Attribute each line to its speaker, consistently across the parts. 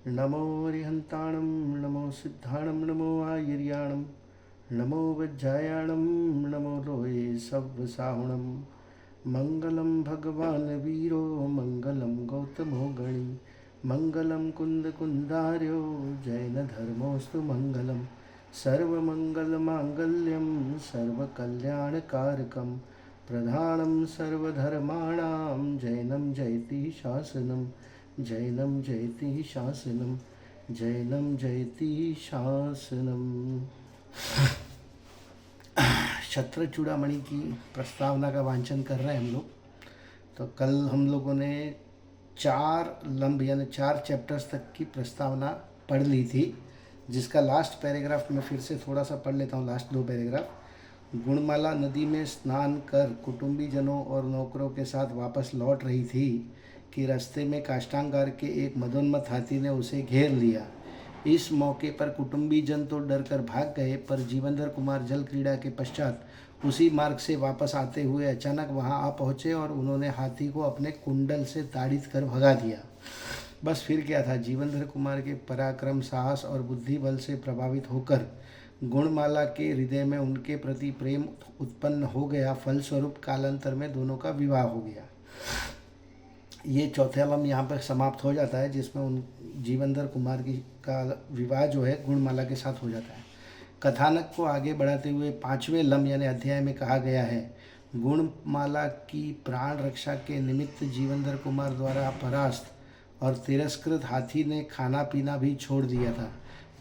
Speaker 1: नमो रिहन्ताणं नमो सिद्धाणं नमो आयर्याणं नमो वज्रायाणं नमो लोये सव्वसाहुणं मङ्गलं भगवान् वीरो मङ्गलं गौतमो गणी मङ्गलं कुन्दकुन्दार्यो जैनधर्मोऽस्तु मङ्गलं सर्वमङ्गलमाङ्गल्यं सर्वकल्याणकारकं प्रधानं सर्वधर्माणां जैनं जयति शासनं जैनं जयति शासनं जैनं जयति शासनम। छत्र चूड़ामणि की प्रस्तावना का वांचन कर रहे हैं हम लोग। तो कल हम लोगों ने 4 लंब यानी 4 चैप्टर्स तक की प्रस्तावना पढ़ ली थी, जिसका लास्ट पैराग्राफ मैं फिर से थोड़ा सा पढ़ लेता हूँ। Last 2 paragraph. गुणमाला नदी में स्नान कर कुटुंबीजनों और नौकरों के साथ वापस लौट रही थी कि रास्ते में काष्ठांगार के एक मदोन्मत्त हाथी ने उसे घेर लिया। इस मौके पर कुटुंबीजन तो डर कर भाग गए, पर जीवंधर कुमार जल क्रीड़ा के पश्चात उसी मार्ग से वापस आते हुए अचानक वहां आ पहुंचे और उन्होंने हाथी को अपने कुंडल से ताड़ित कर भगा दिया। बस फिर क्या था। जीवंधर कुमार के पराक्रम, साहस और बुद्धि बल से प्रभावित होकर गुणमाला के हृदय में उनके प्रति प्रेम उत्पन्न हो गया। फलस्वरूप कालांतर में दोनों का विवाह हो गया। ये चौथा लम्ब यहाँ पर समाप्त हो जाता है, जिसमें उन जीवंधर कुमार की का विवाह जो है गुणमाला के साथ हो जाता है। कथानक को आगे बढ़ाते हुए 5वें लम्ब यानी अध्याय में कहा गया है, गुणमाला की प्राण रक्षा के निमित्त जीवंधर कुमार द्वारा परास्त और तिरस्कृत हाथी ने खाना पीना भी छोड़ दिया था।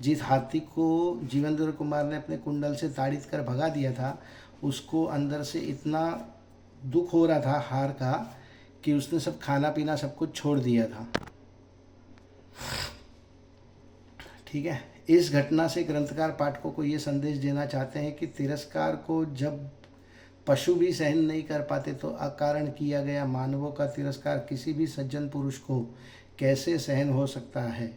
Speaker 1: जिस हाथी को जीवंधर कुमार ने अपने कुंडल से ताड़ित कर भगा दिया था, उसको अंदर से इतना दुख हो रहा था हार का कि उसने सब खाना पीना सब कुछ छोड़ दिया था। ठीक है। इस घटना से ग्रंथकार पाठकों को ये संदेश देना चाहते हैं कि तिरस्कार को जब पशु भी सहन नहीं कर पाते तो अकारण किया गया मानवों का तिरस्कार किसी भी सज्जन पुरुष को कैसे सहन हो सकता है।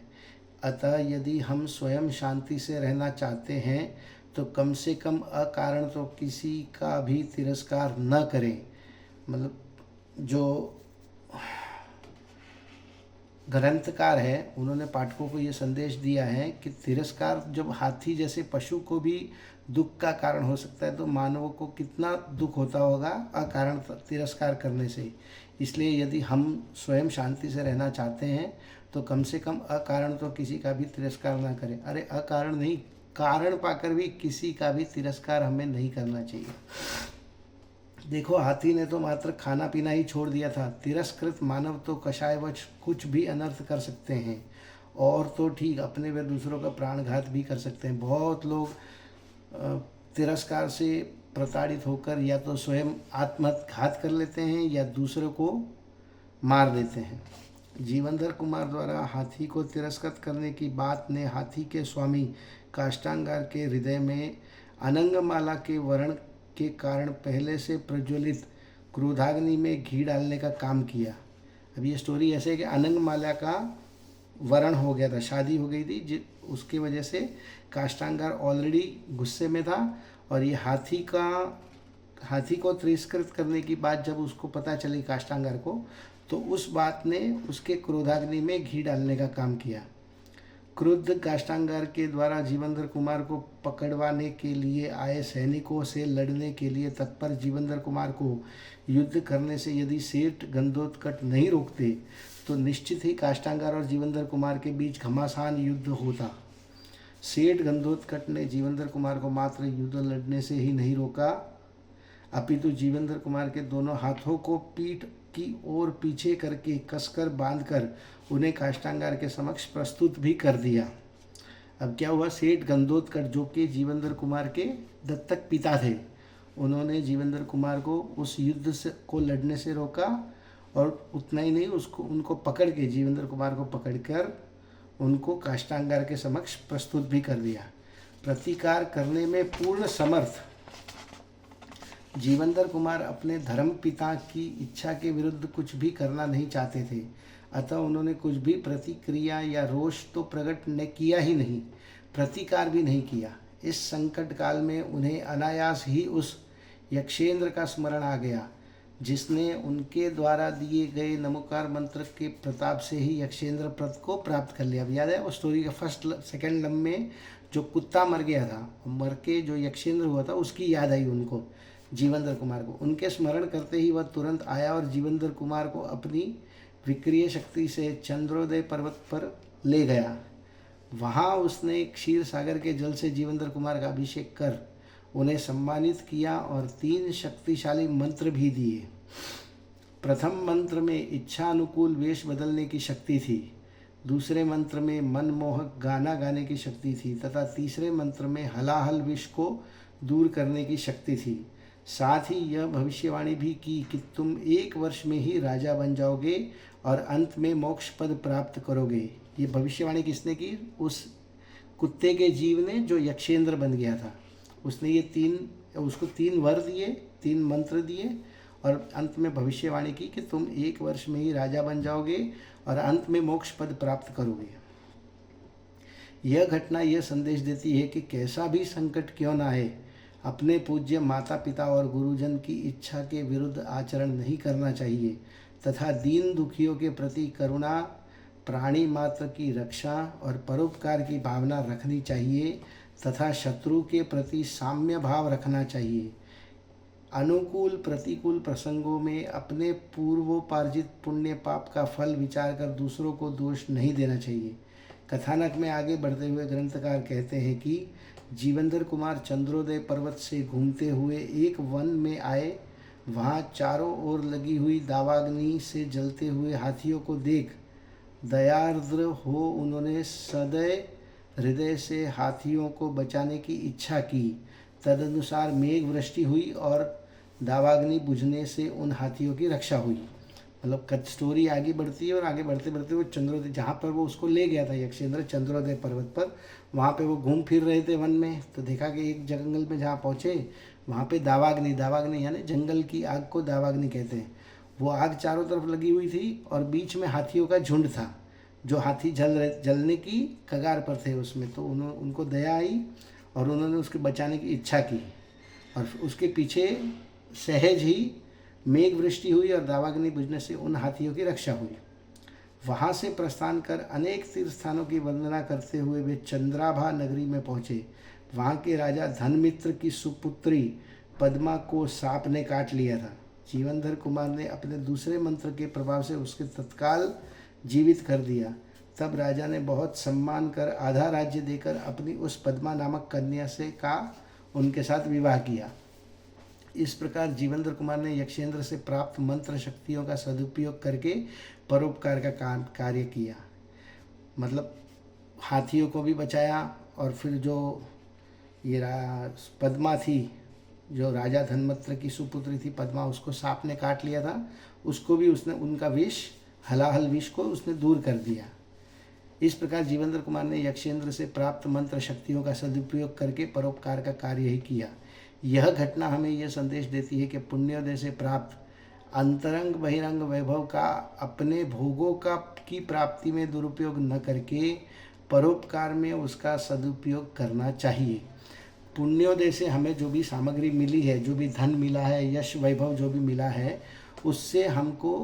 Speaker 1: अतः यदि हम स्वयं शांति से रहना चाहते हैं तो कम से कम अकारण तो किसी का भी तिरस्कार न करें। मतलब जो ग्रंथकार है उन्होंने पाठकों को ये संदेश दिया है कि तिरस्कार जब हाथी जैसे पशु को भी दुख का कारण हो सकता है, तो मानवों को कितना दुख होता होगा अकारण तिरस्कार करने से। इसलिए यदि हम स्वयं शांति से रहना चाहते हैं तो कम से कम अकारण तो किसी का भी तिरस्कार ना करें। अरे अकारण नहीं, कारण पाकर भी किसी का भी तिरस्कार हमें नहीं करना चाहिए। देखो, हाथी ने तो मात्र खाना पीना ही छोड़ दिया था। तिरस्कृत मानव तो कषायवश कुछ भी अनर्थ कर सकते हैं, और तो ठीक अपने व दूसरों का प्राणघात भी कर सकते हैं। बहुत लोग तिरस्कार से प्रताड़ित होकर या तो स्वयं आत्मघात कर लेते हैं या दूसरों को मार देते हैं। जीवंधर कुमार द्वारा हाथी को तिरस्कृत करने की बात ने हाथी के स्वामी काष्ठांगार के हृदय में अनंगमाला के वर्ण के कारण पहले से प्रज्वलित क्रोधाग्नि में घी डालने का काम किया। अब ये स्टोरी ऐसे है कि अनंगमाला का वरण हो गया था, शादी हो गई थी, उसकी वजह से काष्ठांगार ऑलरेडी गुस्से में था। और ये हाथी को तिरस्कृत करने की बात जब उसको पता चली काष्ठांगार को, तो उस बात ने उसके क्रोधाग्नि में घी डालने का काम किया। क्रुद्ध काष्ठांगार के द्वारा जीवंधर कुमार को पकड़वाने के लिए आए सैनिकों से लड़ने के लिए तत्पर जीवंधर कुमार को युद्ध करने से यदि सेठ गंधोत्कच नहीं रोकते तो निश्चित ही काष्ठांगार और जीवंधर कुमार के बीच घमासान युद्ध होता। सेठ गंधोत्कच ने जीवंधर कुमार को मात्र युद्ध लड़ने से ही नहीं रोका, अपितु जीवंधर कुमार के दोनों हाथों को पीठ की ओर पीछे करके कसकर बांधकर उन्हें काष्ठांगार के समक्ष प्रस्तुत भी कर दिया। अब क्या हुआ, सेठ गंधोत्कच जो कि जीवंधर कुमार के दत्तक पिता थे, उन्होंने जीवंधर कुमार को उस युद्ध से को लड़ने से रोका, और उतना ही नहीं, उनको पकड़ के जीवंधर कुमार को पकड़कर उनको काष्ठांगार के समक्ष प्रस्तुत भी कर दिया। प्रतिकार करने में पूर्ण समर्थ जीवंधर कुमार अपने धर्म पिता की इच्छा के विरुद्ध कुछ भी करना नहीं चाहते थे, अतः उन्होंने कुछ भी प्रतिक्रिया या रोष तो प्रकट ने किया ही नहीं, प्रतिकार भी नहीं किया। इस संकट काल में उन्हें अनायास ही उस यक्षेंद्र का स्मरण आ गया जिसने उनके द्वारा दिए गए नमोकार मंत्र के प्रताप से ही यक्षेंद्र पद को प्राप्त कर लिया। अब याद है वो स्टोरी का फर्स्ट सेकंड लम्ब में जो कुत्ता मर गया था, मर के जो यक्षेंद्र हुआ था, उसकी याद आई उनको, जीवेंद्र कुमार को। उनके स्मरण करते ही वह तुरंत आया और जीवेंद्र कुमार को अपनी विक्रिय शक्ति से चंद्रोदय पर्वत पर ले गया। वहाँ उसने क्षीर सागर के जल से जीवेंद्र कुमार का अभिषेक कर उन्हें सम्मानित किया और 3 शक्तिशाली मंत्र भी दिए। प्रथम मंत्र में इच्छा अनुकूल वेश बदलने की शक्ति थी, दूसरे मंत्र में मनमोहक गाना गाने की शक्ति थी तथा तीसरे मंत्र में हलाहल विष को दूर करने की शक्ति थी। साथ ही यह भविष्यवाणी भी की कि तुम 1 वर्ष में ही राजा बन जाओगे और अंत में मोक्ष पद प्राप्त करोगे। ये भविष्यवाणी किसने की? उस कुत्ते के जीव ने, जो यक्षेंद्र बन गया था। उसने ये उसको 3 वर दिए, 3 मंत्र दिए और अंत में भविष्यवाणी की कि तुम 1 वर्ष में ही राजा बन जाओगे और अंत में मोक्ष पद प्राप्त करोगे। यह घटना यह संदेश देती है कि कैसा भी संकट क्यों ना आए, अपने पूज्य माता पिता और गुरुजन की इच्छा के विरुद्ध आचरण नहीं करना चाहिए तथा दीन दुखियों के प्रति करुणा, प्राणी मात्र की रक्षा और परोपकार की भावना रखनी चाहिए तथा शत्रु के प्रति साम्य भाव रखना चाहिए। अनुकूल प्रतिकूल प्रसंगों में अपने पूर्वोपार्जित पुण्य पाप का फल विचार कर दूसरों को दोष नहीं देना चाहिए। कथानक में आगे बढ़ते हुए ग्रंथकार कहते हैं कि जीवेंद्र कुमार चंद्रोदय पर्वत से घूमते हुए एक वन में आए। वहाँ चारों ओर लगी हुई दावाग्नि से जलते हुए हाथियों को देख दयार्द्र हो उन्होंने सदैव हृदय से हाथियों को बचाने की इच्छा की। तदनुसार मेघ वृष्टि हुई और दावाग्नि बुझने से उन हाथियों की रक्षा हुई। मतलब स्टोरी आगे बढ़ती है और आगे बढ़ते बढ़ते वो चंद्रोदय, जहाँ पर वो उसको ले गया था यक्षेंद्र, चंद्रोदय पर्वत पर, वहाँ पे वो घूम फिर रहे थे वन में। तो देखा कि एक जंगल में जहाँ पहुँचे वहाँ पे दावाग्नि यानी जंगल की आग को दावाग्नि कहते हैं। वो आग चारों तरफ लगी हुई थी और बीच में हाथियों का झुंड था, जो हाथी जलने की कगार पर थे उसमें। तो उनको दया आई और उन्होंने उसके बचाने की इच्छा की और उसके पीछे सहज ही मेघ वृष्टि हुई और दावाग्नि बुझने से उन हाथियों की रक्षा हुई। वहाँ से प्रस्थान कर अनेक तीर्थ स्थानों की वंदना करते हुए वे चंद्राभा नगरी में पहुँचे। वहाँ के राजा धनमित्र की सुपुत्री पद्मा को सांप ने काट लिया था। जीवेंद्र कुमार ने अपने दूसरे मंत्र के प्रभाव से उसके तत्काल जीवित कर दिया। तब राजा ने बहुत सम्मान कर आधा राज्य देकर अपनी उस पद्मा नामक कन्या से का उनके साथ विवाह किया। इस प्रकार जीवेंद्र कुमार ने यक्षेंद्र से प्राप्त मंत्र शक्तियों का सदुपयोग करके परोपकार का कार्य किया। मतलब हाथियों को भी बचाया और फिर जो ये पद्मा थी, जो राजा धनमित्र की सुपुत्री थी पद्मा, उसको सांप ने काट लिया था, उसको भी उसने उनका विष, हलाहल विष को उसने दूर कर दिया। इस प्रकार जीवेंद्र कुमार ने यक्षेंद्र से प्राप्त मंत्र शक्तियों का सदुपयोग करके परोपकार का कार्य ही किया। यह घटना हमें यह संदेश देती है कि पुण्योदय से प्राप्त अंतरंग बहिरंग वैभव का अपने भोगों की प्राप्ति में दुरुपयोग न करके परोपकार में उसका सदुपयोग करना चाहिए। पुण्योदय से हमें जो भी सामग्री मिली है, जो भी धन मिला है, यश वैभव जो भी मिला है, उससे हमको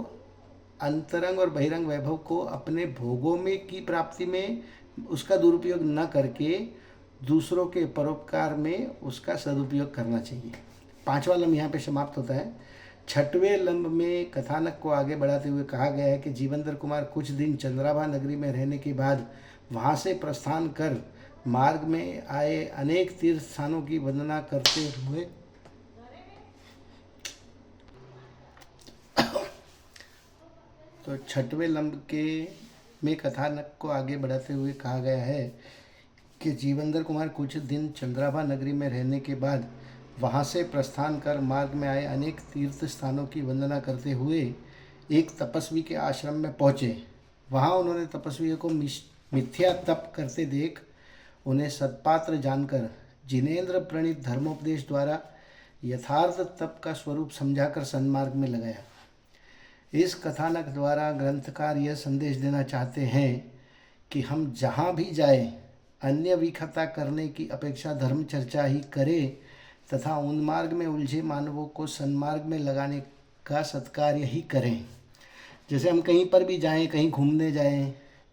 Speaker 1: अंतरंग और बहिरंग वैभव को अपने भोगों में की प्राप्ति में उसका दुरुपयोग न करके दूसरों के परोपकार में उसका सदुपयोग करना चाहिए। 5वां लम्ब यहाँ पे समाप्त होता है। 6वें लम्ब में कथानक को आगे बढ़ाते हुए कहा गया है कि जीवेंद्र कुमार कुछ दिन चंद्राभा नगरी में रहने के बाद वहाँ से प्रस्थान कर मार्ग में आए अनेक तीर्थ स्थानों की वंदना करते हुए तो 6वें लम्ब में कथानक को आगे बढ़ाते हुए कहा गया है कि जीवेंद्र कुमार कुछ दिन चंद्राभा नगरी में रहने के बाद वहाँ से प्रस्थान कर मार्ग में आए अनेक तीर्थ स्थानों की वंदना करते हुए एक तपस्वी के आश्रम में पहुँचे। वहाँ उन्होंने तपस्वी को मिथ्या तप करते देख उन्हें सत्पात्र जानकर जिनेन्द्र प्रणीत धर्मोपदेश द्वारा यथार्थ तप का स्वरूप समझाकर सन्मार्ग में लगाया। इस कथानक द्वारा ग्रंथकार यह संदेश देना चाहते हैं कि हम जहाँ भी जाए अन्य विखता करने की अपेक्षा धर्म चर्चा ही करें तथा उन मार्ग में उलझे मानवों को सन्मार्ग में लगाने का सत्कार्य ही करें। जैसे हम कहीं पर भी जाएं, कहीं घूमने जाएं,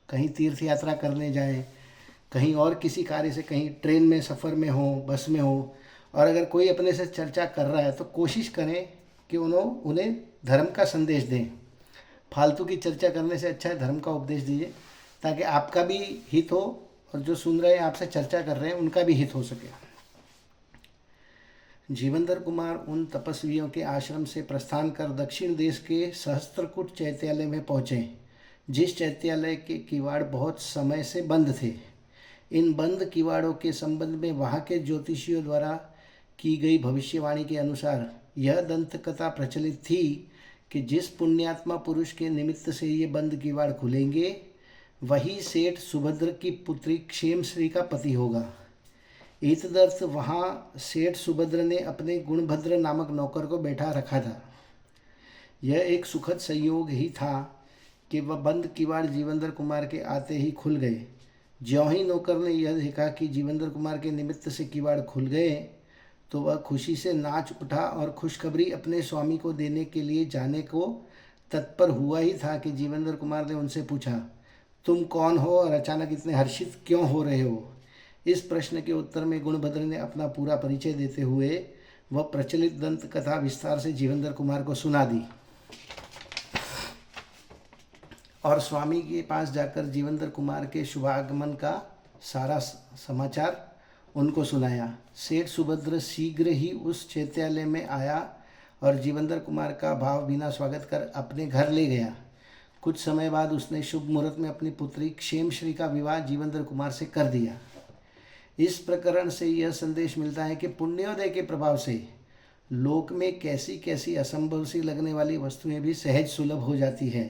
Speaker 1: कहीं तीर्थ यात्रा करने जाएं, कहीं और किसी कार्य से, कहीं ट्रेन में सफ़र में हो, बस में हो, और अगर कोई अपने से चर्चा कर रहा है तो कोशिश करें कि उन्हें धर्म का संदेश दें। फालतू की चर्चा करने से अच्छा है धर्म का उपदेश दीजिए, ताकि आपका भी हित हो और जो सुन रहे हैं, आपसे चर्चा कर रहे हैं, उनका भी हित हो सके। जीवनधर कुमार उन तपस्वियों के आश्रम से प्रस्थान कर दक्षिण देश के सहस्त्रकूट चैत्यालय में पहुँचे, जिस चैत्यालय के किवाड़ बहुत समय से बंद थे। इन बंद किवाड़ों के संबंध में वहाँ के ज्योतिषियों द्वारा की गई भविष्यवाणी के अनुसार यह दंत कथा प्रचलित थी कि जिस पुण्यात्मा पुरुष के निमित्त से ये बंद किवाड़ खुलेंगे, वही सेठ सुभद्र की पुत्री क्षेमश्री का पति होगा। इतदर्थ वहाँ सेठ सुभद्र ने अपने गुणभद्र नामक नौकर को बैठा रखा था। यह एक सुखद संयोग ही था कि वह बंद किवाड़ जीवनधर कुमार के आते ही खुल गए। ज्यों ही नौकर ने यह देखा कि जीवनधर कुमार के निमित्त से किवाड़ खुल गए, तो वह खुशी से नाच उठा और खुशखबरी अपने स्वामी को देने के लिए जाने को तत्पर हुआ ही था कि जीवनधर कुमार ने उनसे पूछा, तुम कौन हो और अचानक इतने हर्षित क्यों हो रहे हो? इस प्रश्न के उत्तर में गुणभद्र ने अपना पूरा परिचय देते हुए वह प्रचलित दंत कथा विस्तार से जीवनधर कुमार को सुना दी और स्वामी के पास जाकर जीवनधर कुमार के शुभागमन का सारा समाचार उनको सुनाया। सेठ सुभद्र शीघ्र ही उस चैत्यालय में आया और जीवनधर कुमार का भाव बिना स्वागत कर अपने घर ले गया। कुछ समय बाद उसने शुभ मुहूर्त में अपनी पुत्री क्षेमश्री का विवाह जीवनधर कुमार से कर दिया। इस प्रकरण से यह संदेश मिलता है कि पुण्योदय के प्रभाव से लोक में कैसी कैसी असंभव सी लगने वाली वस्तुएं भी सहज सुलभ हो जाती है।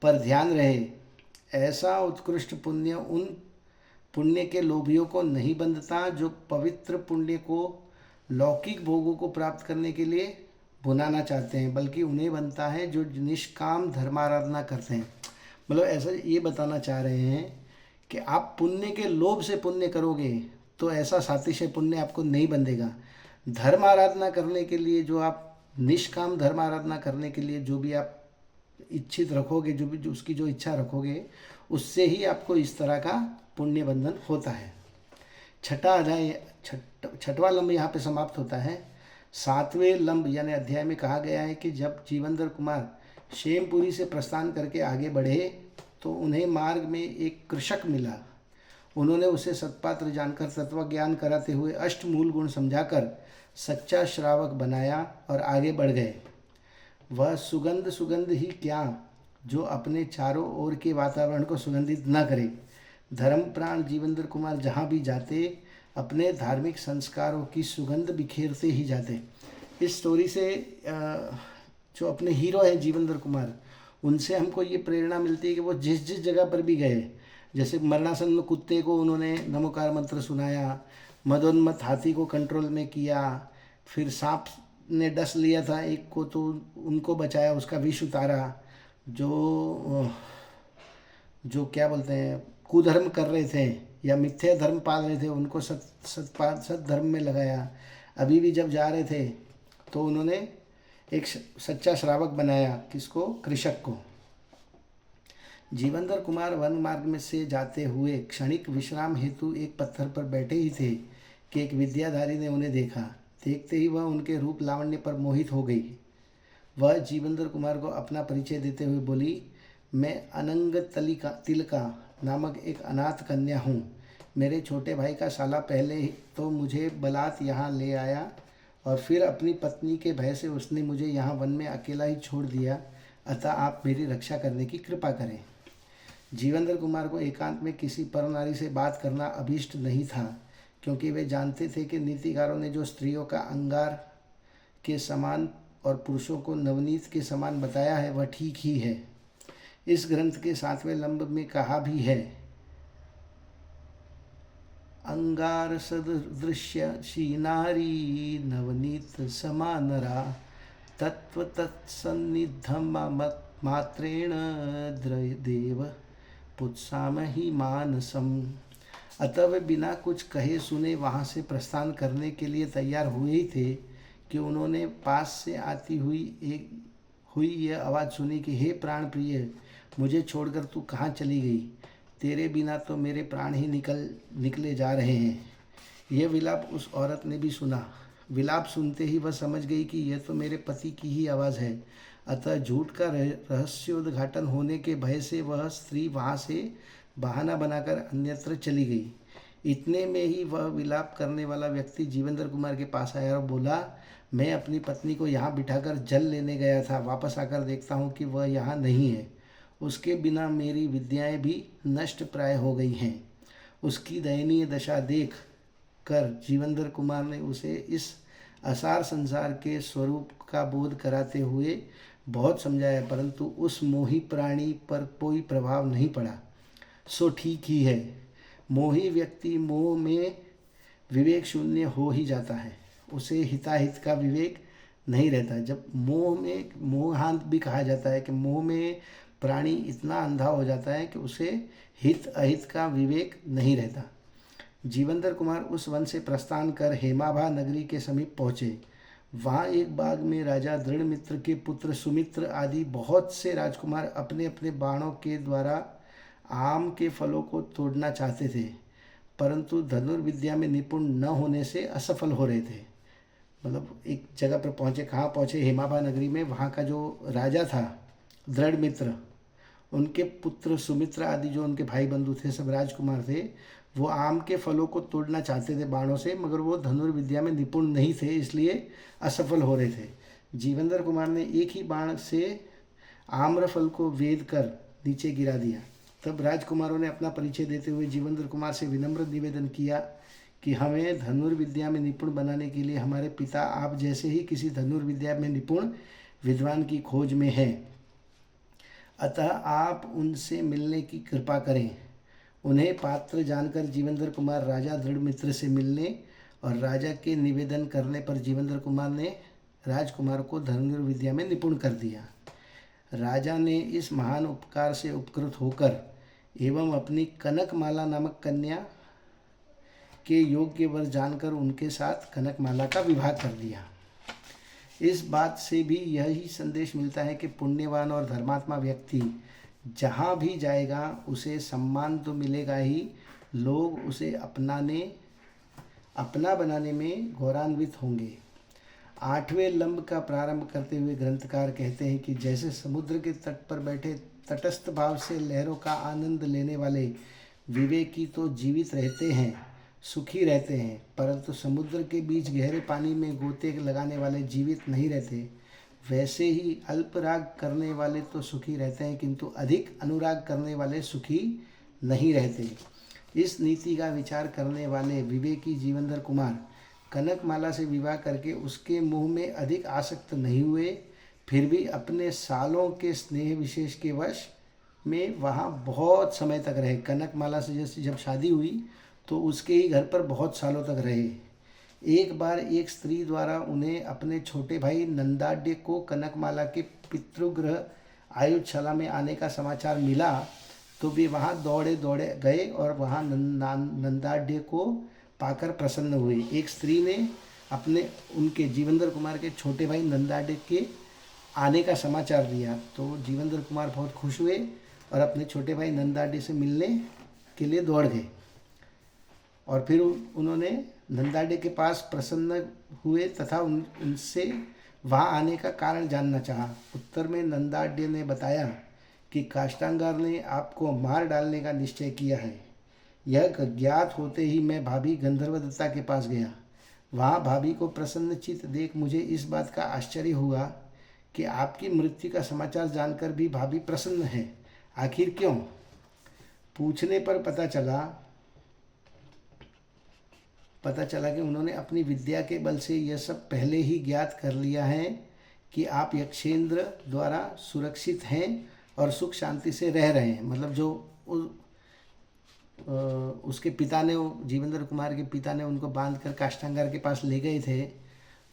Speaker 1: पर ध्यान रहे, ऐसा उत्कृष्ट पुण्य उन पुण्य के लोभियों को नहीं बंधता जो पवित्र पुण्य को लौकिक भोगों को प्राप्त करने के लिए भुनाना चाहते हैं, बल्कि उन्हें बनता है जो निष्काम धर्माराधना करते हैं। मतलब ऐसा ये बताना चाह रहे हैं कि आप पुण्य के लोभ से पुण्य करोगे तो ऐसा सातिशय पुण्य आपको नहीं बंधेगा। धर्म आराधना करने के लिए जो आप निष्काम धर्म आराधना करने के लिए जो भी आप इच्छित रखोगे, जो उसकी जो इच्छा रखोगे, उससे ही आपको इस तरह का पुण्य बंधन होता है। छठा अध्याय छठवां लंब यहाँ पे समाप्त होता है। सातवें लंब यानी अध्याय में कहा गया है कि जब जीवनधर कुमार शेमपुरी से प्रस्थान करके आगे बढ़े तो उन्हें मार्ग में एक कृषक मिला। उन्होंने उसे सत्पात्र जानकर तत्व ज्ञान कराते हुए अष्ट मूल गुण समझाकर सच्चा श्रावक बनाया और आगे बढ़ गए। वह सुगंध ही क्या जो अपने चारों ओर के वातावरण को सुगंधित न करे। धर्म प्राण जीवनधर कुमार जहाँ भी जाते अपने धार्मिक संस्कारों की सुगंध बिखेरते ही जाते। इस स्टोरी से जो अपने हीरो हैं जीवनधर कुमार, उनसे हमको ये प्रेरणा मिलती है कि वो जिस जिस जगह पर भी गए, जैसे मरणासन में कुत्ते को उन्होंने नमोकार मंत्र सुनाया, मदोन्मत्त हाथी को कंट्रोल में किया, फिर सांप ने डस लिया था एक को तो उनको बचाया, उसका विष उतारा, जो क्या बोलते हैं कुधर्म कर रहे थे या मिथ्या धर्म पाल रहे थे उनको सत धर्म में लगाया। अभी भी जब जा रहे थे तो उन्होंने एक सच्चा श्रावक बनाया, किसको? कृषक को। जीवनधर कुमार वन मार्ग में से जाते हुए क्षणिक विश्राम हेतु एक पत्थर पर बैठे ही थे कि एक विद्याधारी ने उन्हें देखा। देखते ही वह उनके रूप लावण्य पर मोहित हो गई। वह जीवनधर कुमार को अपना परिचय देते हुए बोली, मैं अनंग तिलका नामक एक अनाथ कन्या हूँ। मेरे छोटे भाई का साला पहले तो मुझे बलात् यहाँ ले आया और फिर अपनी पत्नी के भय से उसने मुझे यहाँ वन में अकेला ही छोड़ दिया, अतः आप मेरी रक्षा करने की कृपा करें। जीवनधर कुमार को एकांत में किसी पर नारी से बात करना अभीष्ट नहीं था, क्योंकि वे जानते थे कि नीतिकारों ने जो स्त्रियों का अंगार के समान और पुरुषों को नवनीत के समान बताया है वह ठीक ही है। इस ग्रंथ के 7वें लंब में कहा भी है, अंगार सदृश्य शीनारी नवनीत समानरा तत्व तत्सन्निधम मात्रेण देव पुत्साम ही मानसम। अतः वे बिना कुछ कहे सुने वहाँ से प्रस्थान करने के लिए तैयार हुए ही थे कि उन्होंने पास से आती हुई एक हुई यह आवाज़ सुनी कि हे प्राण प्रिय, मुझे छोड़कर तू कहाँ चली गई? तेरे बिना तो मेरे प्राण ही निकले जा रहे हैं। यह विलाप उस औरत ने भी सुना। विलाप सुनते ही वह समझ गई कि यह तो मेरे पति की ही आवाज़ है। अतः झूठ का रहस्योद्घाटन होने के भय से वह स्त्री वहाँ से बहाना बनाकर अन्यत्र चली गई। इतने में ही वह विलाप करने वाला व्यक्ति जीवेंद्र कुमार के पास आया और बोला, मैं अपनी पत्नी को यहाँ बिठाकर जल लेने गया था, वापस आकर देखता हूँ कि वह यहाँ नहीं है। उसके बिना मेरी विद्याएं भी नष्ट प्राय हो गई हैं। उसकी दयनीय दशा देख कर जीवेंद्र कुमार ने उसे इस असार संसार के स्वरूप का बोध कराते हुए बहुत समझाया, परंतु उस मोही प्राणी पर कोई प्रभाव नहीं पड़ा। सो ठीक ही है, मोही व्यक्ति मोह में विवेक शून्य हो ही जाता है, उसे हिताहित का विवेक नहीं रहता। जब मोह में, मोहांत भी कहा जाता है कि मोह में प्राणी इतना अंधा हो जाता है कि उसे हित अहित का विवेक नहीं रहता। जीवेंद्र कुमार उस वन से प्रस्थान कर हेमाभा नगरी के समीप पहुँचे। वहाँ एक बाग में राजा दृढ़मित्र के पुत्र सुमित्र आदि बहुत से राजकुमार अपने अपने बाणों के द्वारा आम के फलों को तोड़ना चाहते थे, परंतु धनुर्विद्या में निपुण न होने से असफल हो रहे थे। मतलब एक जगह पर पहुँचे, कहाँ पहुँचे? हेमाभा नगरी में। वहाँ का जो राजा था दृढ़मित्र, उनके पुत्र सुमित्र आदि जो उनके भाई बंधु थे, सब राजकुमार थे, वो आम के फलों को तोड़ना चाहते थे बाणों से, मगर वो धनुर्विद्या में निपुण नहीं थे, इसलिए असफल हो रहे थे। जीवेंद्र कुमार ने एक ही बाण से आम्रफल को वेद कर नीचे गिरा दिया। तब राजकुमारों ने अपना परिचय देते हुए जीवेंद्र कुमार से विनम्र निवेदन किया कि हमें धनुर्विद्या में निपुण बनाने के लिए हमारे पिता आप जैसे ही किसी धनुर्विद्या में निपुण विद्वान की खोज में हैं, अतः आप उनसे मिलने की कृपा करें। उन्हें पात्र जानकर जीवेंद्र कुमार राजा दृढ़मित्र से मिलने और राजा के निवेदन करने पर जीवेंद्र कुमार ने राजकुमार को धनुर्विद्या में निपुण कर दिया। राजा ने इस महान उपकार से उपकृत होकर एवं अपनी कनकमाला नामक कन्या के योग्य वर जानकर उनके साथ कनकमाला का विवाह कर दिया। इस बात से भी यही संदेश मिलता है कि पुण्यवान और धर्मात्मा व्यक्ति जहाँ भी जाएगा उसे सम्मान तो मिलेगा ही, लोग उसे अपना बनाने में गौरवान्वित होंगे। 8वें लंब का प्रारंभ करते हुए ग्रंथकार कहते हैं कि जैसे समुद्र के तट पर बैठे तटस्थ भाव से लहरों का आनंद लेने वाले विवेकी तो जीवित रहते हैं, सुखी रहते हैं, परंतु समुद्र के बीच गहरे पानी में गोते लगाने वाले जीवित नहीं रहते, वैसे ही अल्प राग करने वाले तो सुखी रहते हैं, किंतु अधिक अनुराग करने वाले सुखी नहीं रहते। इस नीति का विचार करने वाले विवेकी जीवेंद्र कुमार कनकमाला से विवाह करके उसके मोह में अधिक आसक्त नहीं हुए, फिर भी अपने सालों के स्नेह विशेष के वश में वहाँ बहुत समय तक रहे। कनकमाला से जैसे जब शादी हुई तो उसके ही घर पर बहुत सालों तक रहे। एक बार एक स्त्री द्वारा उन्हें अपने छोटे भाई नंदाढ्य को कनकमाला के पितृगृह आयुधशाला में आने का समाचार मिला, तो वे वहाँ दौड़े दौड़े गए और वहाँ नंदाढ्य को पाकर प्रसन्न हुए। एक स्त्री ने उनके जीवेंद्र कुमार के छोटे भाई नंदाढ्य के आने का समाचार दिया, तो जीवेंद्र कुमार बहुत खुश हुए और अपने छोटे भाई नंदाढ्य से मिलने के लिए दौड़ गए। और फिर उन्होंने नंदाढ्य के पास प्रसन्न हुए तथा उनसे वहाँ आने का कारण जानना चाहा। उत्तर में नंदाढ्य ने बताया कि काष्ठांगार ने आपको मार डालने का निश्चय किया है। यह ज्ञात होते ही मैं भाभी गंधर्वदत्ता के पास गया। वहाँ भाभी को प्रसन्नचित्त देख मुझे इस बात का आश्चर्य हुआ कि आपकी मृत्यु का समाचार जानकर भी भाभी प्रसन्न है। आखिर क्यों? पूछने पर पता चला कि उन्होंने अपनी विद्या के बल से यह सब पहले ही ज्ञात कर लिया है कि आप यक्षेंद्र द्वारा सुरक्षित हैं और सुख शांति से रह रहे हैं। मतलब जो उसके पिता ने, जीवेंद्र कुमार के पिता ने उनको बांध कर काष्ठांगार के पास ले गए थे,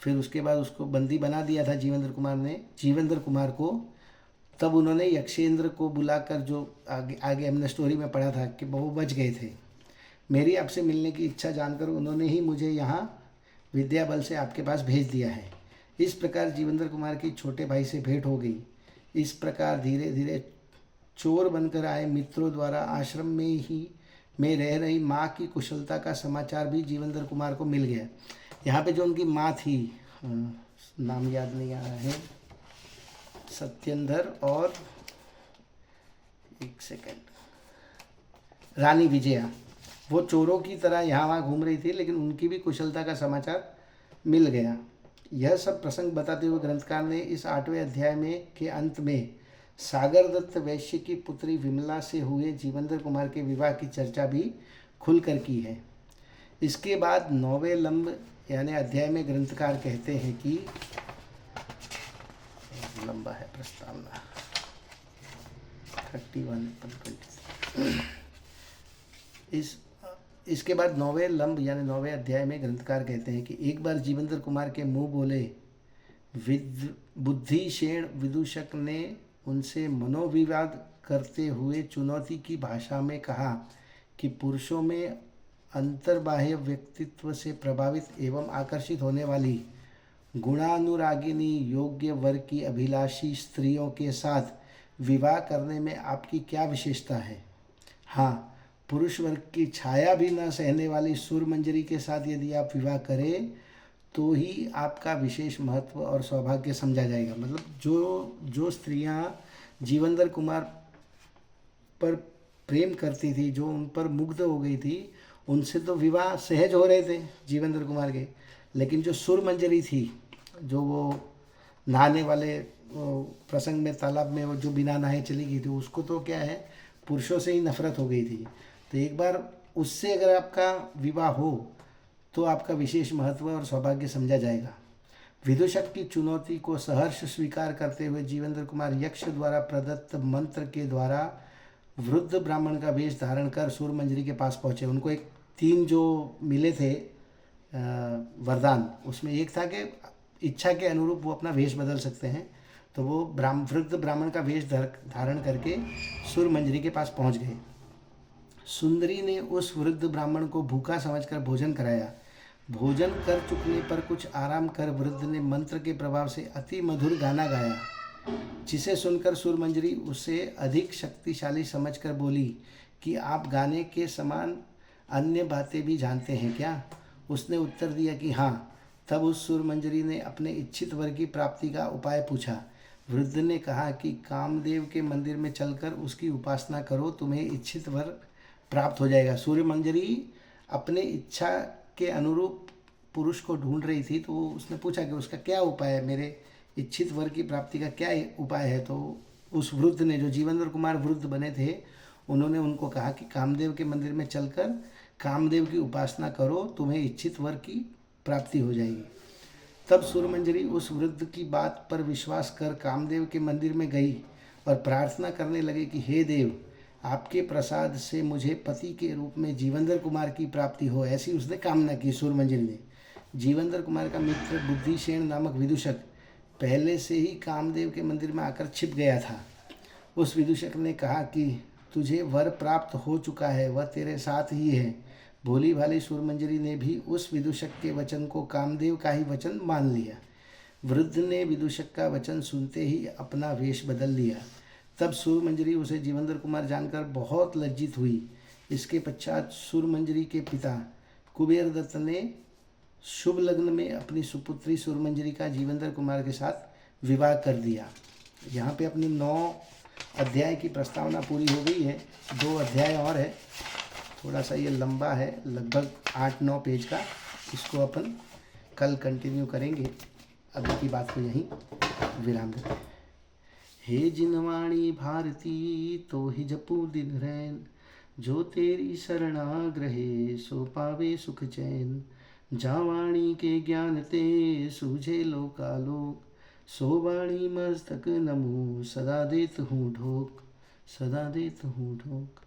Speaker 1: फिर उसके बाद उसको बंदी बना दिया था जीवेंद्र कुमार को। तब उन्होंने यक्षेंद्र को बुलाकर, जो आगे हमने स्टोरी में पढ़ा था कि वो बच गए थे, मेरी आपसे मिलने की इच्छा जानकर उन्होंने ही मुझे यहाँ विद्या बल से आपके पास भेज दिया है। इस प्रकार जीवेंद्र कुमार की छोटे भाई से भेंट हो गई। इस प्रकार धीरे धीरे चोर बनकर आए मित्रों द्वारा आश्रम में रह रही माँ की कुशलता का समाचार भी जीवेंद्र कुमार को मिल गया। यहाँ पे जो उनकी माँ थी, नाम याद नहीं आ रहा है, सत्येंद्र और एक सेकंड, रानी विजया, वो चोरों की तरह यहाँ वहाँ घूम रही थी, लेकिन उनकी भी कुशलता का समाचार मिल गया। यह सब प्रसंग बताते हुए ग्रंथकार ने इस 8वें अध्याय में के अंत में सागर दत्त वैश्य की पुत्री विमला से हुए जीवेंद्र कुमार के विवाह की चर्चा भी खुलकर की है। इसके बाद 9वें लंब यानी अध्याय में ग्रंथकार कहते हैं कि लंबा है प्रस्तावना 31 इसके बाद 9वें लंब यानी 9वें अध्याय में ग्रंथकार कहते हैं कि एक बार जीवेंद्र कुमार के मुंह बोले बुद्धिक्षेण विदूषक ने उनसे मनोविवाद करते हुए चुनौती की भाषा में कहा कि पुरुषों में अंतर्बाह्य व्यक्तित्व से प्रभावित एवं आकर्षित होने वाली गुणानुरागिनी योग्य वर्ग की अभिलाषी स्त्रियों के साथ विवाह करने में आपकी क्या विशेषता है। हाँ, पुरुष वर्ग की छाया भी न सहने वाली सुरमंजरी के साथ यदि आप विवाह करें तो ही आपका विशेष महत्व और सौभाग्य समझा जाएगा। मतलब जो स्त्रियां जीवेंद्र कुमार पर प्रेम करती थी, जो उन पर मुग्ध हो गई थी, उनसे तो विवाह सहज हो रहे थे जीवेंद्र कुमार के, लेकिन जो सुरमंजरी थी, जो वो नहाने वाले प्रसंग में तालाब में वो जो बिना नहाए चली गई थी, उसको तो क्या है, पुरुषों से ही नफरत हो गई थी। तो एक बार उससे अगर आपका विवाह हो तो आपका विशेष महत्व और सौभाग्य समझा जाएगा। विदूषक की चुनौती को सहर्ष स्वीकार करते हुए जीवेंद्र कुमार यक्ष द्वारा प्रदत्त मंत्र के द्वारा वृद्ध ब्राह्मण का वेश धारण कर सूरमंजरी के पास पहुँचे। उनको एक 3 जो मिले थे वरदान, उसमें एक था कि इच्छा के अनुरूप वो अपना वेश बदल सकते हैं। तो वो वृद्ध ब्राह्मण का वेश धारण करके सूरमंजरी के पास पहुँच गए। सुंदरी ने उस वृद्ध ब्राह्मण को भूखा समझकर भोजन कराया। भोजन कर चुकने पर कुछ आराम कर वृद्ध ने मंत्र के प्रभाव से अति मधुर गाना गाया, जिसे सुनकर सूरमंजरी उसे अधिक शक्तिशाली समझकर बोली कि आप गाने के समान अन्य बातें भी जानते हैं क्या। उसने उत्तर दिया कि हाँ। तब उस सूरमंजरी ने अपने इच्छित वर की प्राप्ति का उपाय पूछा। वृद्ध ने कहा कि कामदेव के मंदिर में चलकर उसकी उपासना करो, तुम्हें इच्छित वर प्राप्त हो जाएगा। सूर्यमंजरी अपने इच्छा के अनुरूप पुरुष को ढूंढ रही थी, तो उसने पूछा कि उसका क्या उपाय है, मेरे इच्छित वर की प्राप्ति का क्या उपाय है। तो उस वृद्ध ने, जो जीवेंद्र कुमार वृद्ध बने थे, उन्होंने उनको कहा कि कामदेव के मंदिर में चलकर कामदेव की उपासना करो, तुम्हें इच्छित वर की प्राप्ति हो जाएगी। तब सूरमंजरी उस वृद्ध की बात पर विश्वास कर कामदेव के मंदिर में गई और प्रार्थना करने लगे कि हे देव, आपके प्रसाद से मुझे पति के रूप में जीवेंद्र कुमार की प्राप्ति हो, ऐसी उसने कामना की सूरमंजरी ने। जीवेंद्र कुमार का मित्र बुद्धिक्षेण नामक विदूषक पहले से ही कामदेव के मंदिर में आकर छिप गया था। उस विदूषक ने कहा कि तुझे वर प्राप्त हो चुका है, वह तेरे साथ ही है। भोली भाली सूरमंजरी ने भी उस विदूषक के वचन को कामदेव का ही वचन मान लिया। वृद्ध ने विदूषक का वचन सुनते ही अपना वेश बदल लिया। तब सूरमंजरी उसे जीवेंद्र कुमार जानकर बहुत लज्जित हुई। इसके पश्चात सूरमंजरी के पिता कुबेर दत्त ने शुभ लग्न में अपनी सुपुत्री सूरमंजरी का जीवेंद्र कुमार के साथ विवाह कर दिया। यहाँ पे अपनी 9 अध्याय की प्रस्तावना पूरी हो गई है। 2 अध्याय और है, थोड़ा सा ये लंबा है, लगभग 8-9 पेज का। इसको अपन कल कंटिन्यू करेंगे। अभी की बात को यहीं विराम देते हैं। हे जिनवाणी भारती तो ही जपू दिन रैन, जो तेरी शरणाग्रहे सो पावे सुख चैन। जावाणी के ज्ञान ते सूझे लोकालोक, सो वाणी मस्तक नमो सदा देत हूँ ढोक, सदा देत हूँ ढोक।